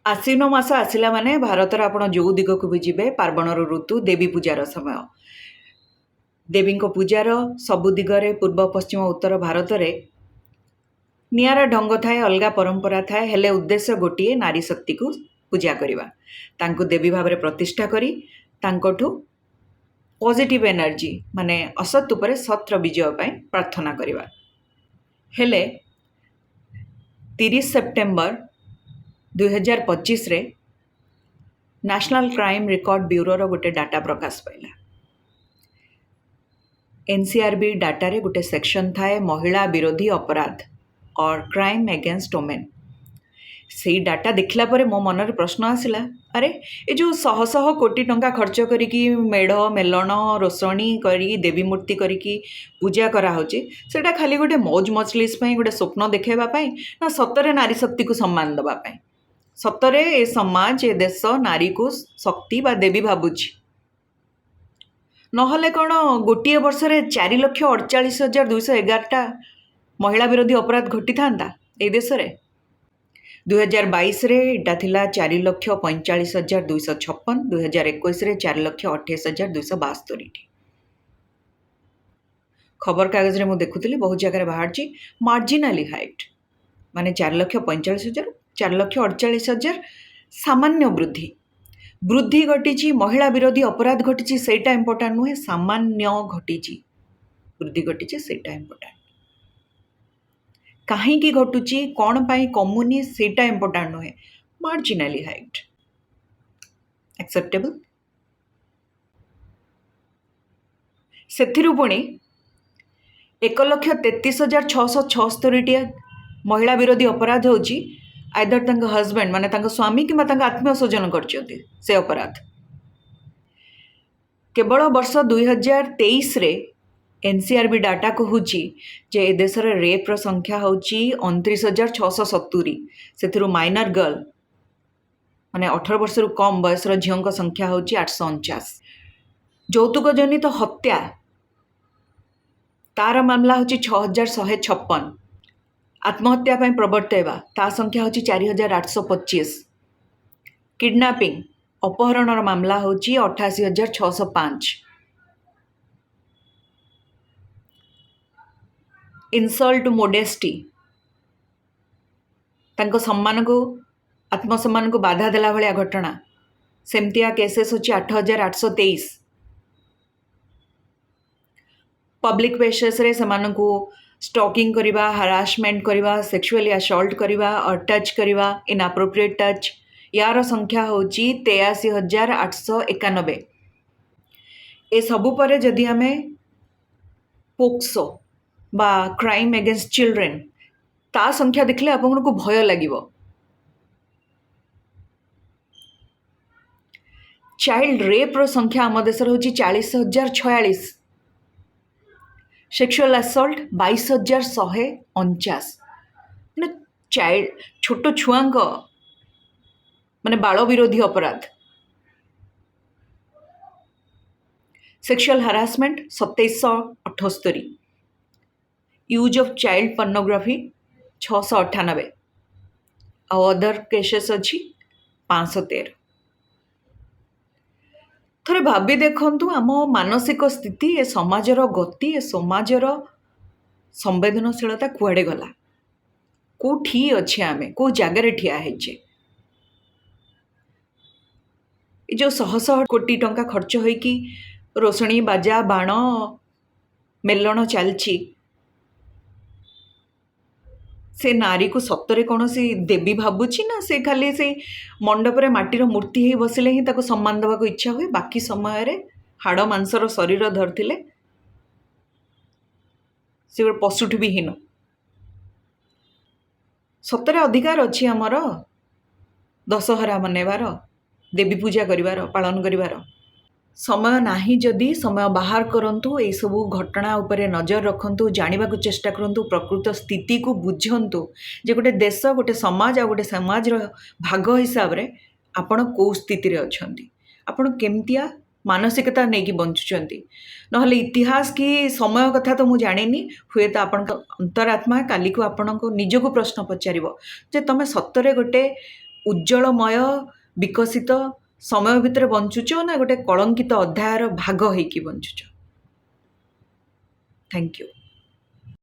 आश्विन मास आसला माने भारतर आपण जो दिग को भी जीवे पार्वणर ऋतु देवी पूजार समय देवी पूजार सबु दिगरे पूर्व पश्चिम उत्तर भारत में नियारा ढंग थाए अलगा परंपरा थाए हेले उद्देश्य गोटे नारी शक्ति को पूजा करवा तांको देवी भाव में प्रतिष्ठा करी तांकोठु पॉजिटिव एनर्जी माने असत उपरे सत्र विजय पाई प्रार्थना करवा हेले 30 सेप्टेम्बर 2025 रे नेशनल क्राइम रिकॉर्ड ब्यूरो रो गोटे डाटा प्रकाश पाइला। एनसीआरबी डाटा रे गोटे सेक्शन थाए महिला विरोधी अपराध और क्राइम अगेंस्ट वुमेन। से डाटा देखला परे मो मन प्रश्न आसला, अरे ये जो शह शह कोटी टंका खर्च करिकी मेढ़ मेलन रोषणी करी देवी मूर्ति करिकी पूजा करा होची सेटा खाली गोटे मौज मजलिस पई गोटे स्वप्न देखेबा पई ना सतरे नारी शक्ति को सम्मान दबा पई? सतरे ए समाज ए देश नारी को शक्ति बा देवी भाबुची नहले कौन गोटे वर्ष में 4,48,211 महिला विरोधी अपराध घटी था ए देश रे। 2022 रे इटा थिला 4,45,256, 2021 रे 4,28,272। खबर कागज रे मु देखुଥିଲି बहुत जगह बाहर मार्जिनाली हाइट माने 4,45,000 4,48,000 सामान्य वृद्धि घटी महिला विरोधी अपराध घटी सेटा इम्पोर्टाट नुहे सामान्य घटी वृद्धि घटी सेटा इम्पोर्टाट कहीं घटुची कौन पाई कमुनी सेटा इम्पोर्टाट नुहे मार्जिनाली हाइट एक्सेप्टेबल। सेथिरु पुणी 1,33,676 महिला विरोधी अपराध होची आइदर तांका हजबैंड माने तांका स्वामी कि आत्मीय स्वजन करछंती से अपराध। केवल वर्ष 2023 रे एनसीआरबी डाटा कहूची जे ए देश रे रेप रो संख्या होची 29,670 सेथिरु माइनर गर्ल माने 18 वर्ष रु कम बयस रो झियों संख्या होची 849। यौतुक जनित हत्या तार मामला होची 6,156। आत्महत्या पर प्रवर्तैवा ता संख्या होची 4,825। किडनैपिंग अपहरणर मामला होची 88,605। इनसल्ट मोडेस्टी तांको सम्मान को आत्मसम्मान को बाधा देला भलिया घटना सेमतिया केसेस होची 8,823। पब्लिक प्लेसेस रे समान को स्टॉकिंग करिबा हरासमेंट करिबा सेक्सुअली असॉल्ट करिबा और टच करिबा इनअप्रोप्रिएट टच यार संख्या होची 83,891। ए सबु परे जदि हमें पोक्सो बा क्राइम अगेंस्ट चिल्ड्रेन ता संख्या देखले आपन को भय लागिबो। चाइल्ड रेप रो संख्या आम देश होची 40,046। सेक्सुअल असॉल्ट 22,149 माने चाइल्ड छोट छुआंक माने बाल विरोधी अपराध। Sexual harassment 2778। Use of child pornography 698 और अदर केसेस अच्छी 513। थोड़े भाभी देखंतु आम मानसिक स्थिति ए समाजर गति ए समाजर संवेदनशीलता कुआड़े गला कोठी अच्छे आमे को जगार ठिया हेचे। जो शह शह कोटी टंका खर्च होइकी रोषणी बाजा बाण मेलन चलची से नारी को सतरे कौन सी देवी भाबुची ना से खाली से मंडप रे माटीर मूर्ति ही बसिले ही ताको सम्मान देवा को इच्छा हुए बाकी समय रे हाड़ मांसर शरीर धरथिले से गोटे पशुठू भी हीन। सतरे अधिकार अच्छी आमर दशहरा मनेबार देवी पूजा करिवार पालन करिवार समय नाही जदि समय बाहर करंतु ए सबु घटना उपरे नजर रखंतु जानिबा को चेष्टा करंतु प्रकृत स्थिति को बुझंतु जे गोटे देश गोटे समाज आ गोटे समाज रो भाग हिसाब रे आपण को स्थिति रे अछंती आपण केमतिया मानसिकता नहीं कि बंचुचंती नहले इतिहास की समय कथा तो मु जानिनी हुए तो आपण अंतरात्मा काली को आपण को निज को प्रश्न पचारिबो जे तमे सत्तरे गोटे ଉଜ୍ଜଳମୟ ବିକଶିତ ସମୟ ଭିତରେ ବଞ୍ଚୁଛ ନା ଗୋଟେ କଳଙ୍କିତ ଅଧ୍ୟାୟର ଭାଗ ହେଇକି ବଞ୍ଚୁଛ? Thank you.